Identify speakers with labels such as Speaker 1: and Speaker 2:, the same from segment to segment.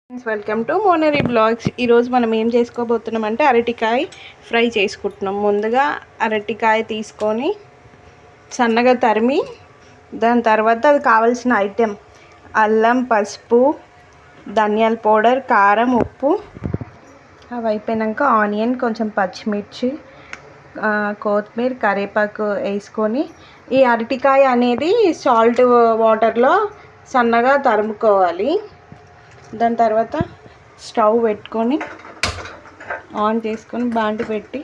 Speaker 1: Welcome to మోనరీ blogs. ఈరోజు మనం ఏం చేసుకోబోతున్నాం అంటే అరటికాయ ఫ్రై చేసుకుంటున్నాం. ముందుగా అరటికాయ తీసుకొని సన్నగా తరిమి దాని తర్వాత అది కావాల్సిన ఐటెం అల్లం, పసుపు, ధనియాల పౌడర్, కారం, ఉప్పు. అవి అయిపోయాక ఆనియన్, కొంచెం పచ్చిమిర్చి, కొత్తిమీర, కరివేపాకు వేసుకొని ఈ అరటికాయ అనేది సాల్ట్ వాటర్లో సన్నగా తరుముకోవాలి. దాని తర్వాత స్టవ్ పెట్టుకొని ఆన్ చేసుకొని బాండి పెట్టి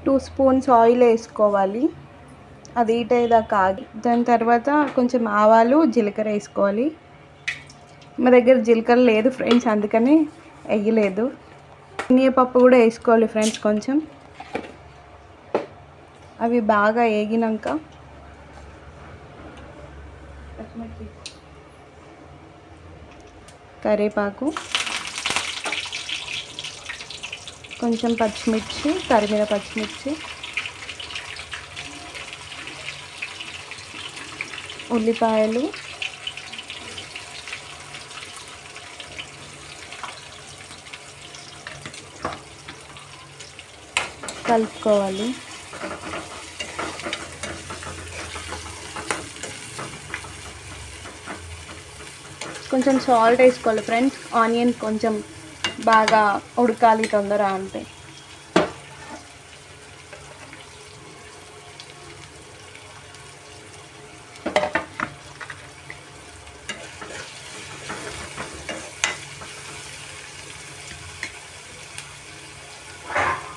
Speaker 1: 2 స్పూన్స్ ఆయిల్ వేసుకోవాలి. అది హీట్ అయ్యేదాకా ఆగి దాని తర్వాత కొంచెం ఆవాలు, జీలకర్ర వేసుకోవాలి. మా దగ్గర జీలకర్ర లేదు ఫ్రెండ్స్, అందుకని వేయలేదు. శనగపప్పు కూడా వేసుకోవాలి ఫ్రెండ్స్. కొంచెం అవి బాగా వేగినాక కరివేపాకు, కొంచెం పచ్చిమిర్చి, తరిమిన పచ్చిమిర్చి, ఉల్లిపాయలు, కలుపుకోవాలి. కొంచెం సాల్ట్ వేసుకోవాలి ఫ్రెండ్స్. ఆనియన్ కొంచెం బాగా ఉడకాలి తొందర అంటే.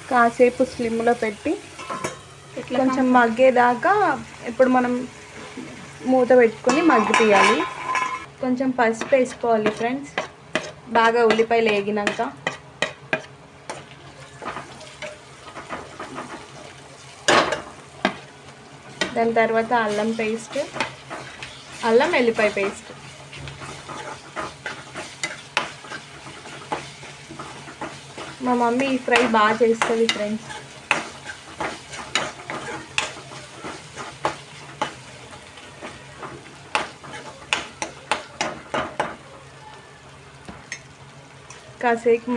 Speaker 1: కాసేపు స్లిమ్లో పెట్టి కొంచెం మగ్గేదాకా ఇప్పుడు మనం మూత పెట్టుకొని మగ్గి తీయాలి. కొంచెం పసుపు వేసుకోవాలి ఫ్రెండ్స్ బాగా ఉల్లిపాయలు వేగినాక. దాని తర్వాత అల్లం పేస్ట్, అల్లం వెల్లిపాయ పేస్ట్, మా మమ్మీ ఈ ఫ్రై బాగా చేస్తుంది ఫ్రెండ్స్. కాసేపు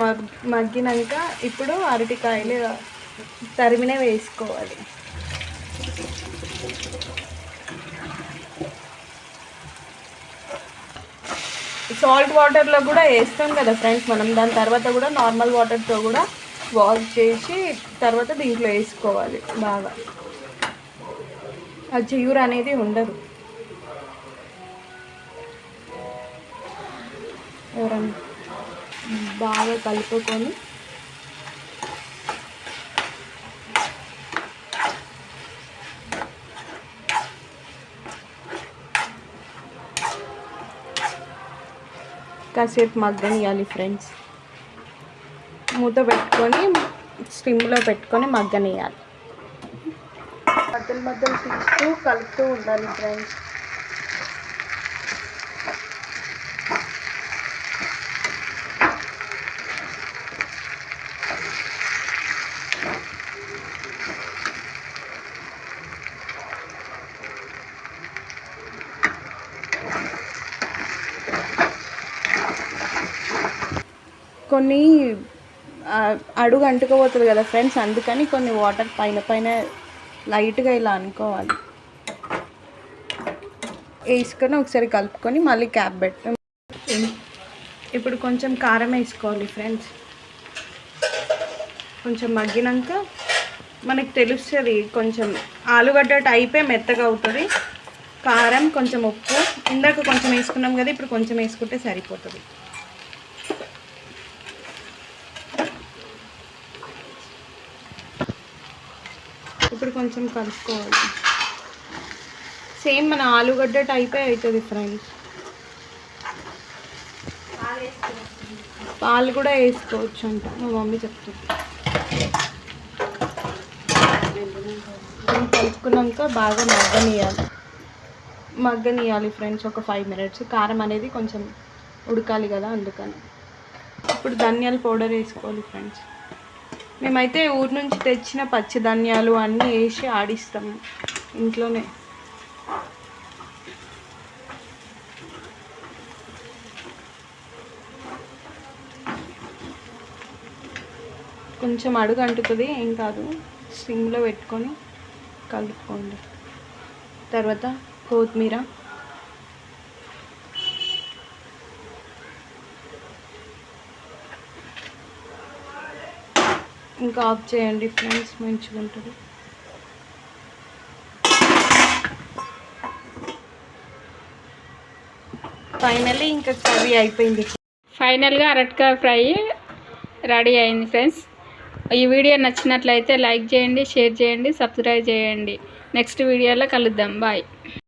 Speaker 1: మగ్గినాక ఇప్పుడు అరటికాయలు తరిమినే వేసుకోవాలి. సాల్ట్ వాటర్లో కూడా వేస్తాం కదా ఫ్రెండ్స్ మనం. దాని తర్వాత కూడా నార్మల్ వాటర్తో కూడా వాష్ చేసి తర్వాత దీంట్లో వేసుకోవాలి. బాగా ఆ చిగురు అనేది ఉండదు. ఎవరన్నా బాగా కలుపుకొని కాసేపు మగ్గనియాలి ఫ్రెండ్స్. మూత పెట్టుకొని స్టిమ్లో పెట్టుకొని మగ్గనియాలి. మధ్యలో తీస్తూ కలుపుతూ ఉండాలి ఫ్రెండ్స్. కొన్ని అడుగు అంటుకోపోతుంది కదా ఫ్రెండ్స్, అందుకని కొన్ని వాటర్ పైన లైట్గా ఇలా అనుకోవాలి. వేసుకొని ఒకసారి కలుపుకొని మళ్ళీ క్యాప్ పెట్టాం. ఇప్పుడు కొంచెం కారం వేసుకోవాలి ఫ్రెండ్స్. కొంచెం మగ్గినాక మనకు తెలుస్తుంది, కొంచెం ఆలుగడ్డ టైపే మెత్తగా అవుతుంది. కారం, కొంచెం ఉప్పు, ఇందాక కొంచెం వేసుకున్నాం కదా, ఇప్పుడు కొంచెం వేసుకుంటే సరిపోతుంది. ఇప్పుడు కొంచెం కలుపుకోవాలి. సేమ్ మన ఆలుగడ్డ టైపే అవుతుంది ఫ్రెండ్స్. పాలు కూడా వేసుకోవచ్చు అంట మా మమ్మీ చెప్తుంది. కలుపుకున్నాక బాగా మగ్గనియాలి ఫ్రెండ్స్ ఒక 5 minutes. కారం అనేది కొంచెం ఉడకాలి కదా, అందుకని. ఇప్పుడు ధనియాల పౌడర్ వేసుకోవాలి ఫ్రెండ్స్. మేమైతే ఊరు నుంచి తెచ్చిన పచ్చి ధనియాలు అన్నీ వేసి ఆడిస్తాము ఇంట్లోనే. కొంచెం అడుగు అంటుతుంది, ఏం కాదు. సిమ్లో పెట్టుకొని కలుపుకోండి. తర్వాత కొత్తిమీర, ఇంకా ఆఫ్ చేయండి ఫ్రెండ్స్, మంచిగా ఉంటుంది. ఫైనల్లీ ఇంకా కర్రీ అయిపోయింది.
Speaker 2: ఫైనల్గా అరటికాయ ఫ్రై రెడీ అయింది ఫ్రెండ్స్. ఈ వీడియో నచ్చినట్లయితే లైక్ చేయండి, షేర్ చేయండి, సబ్స్క్రైబ్ చేయండి. నెక్స్ట్ వీడియోలో కలుద్దాం. బాయ్.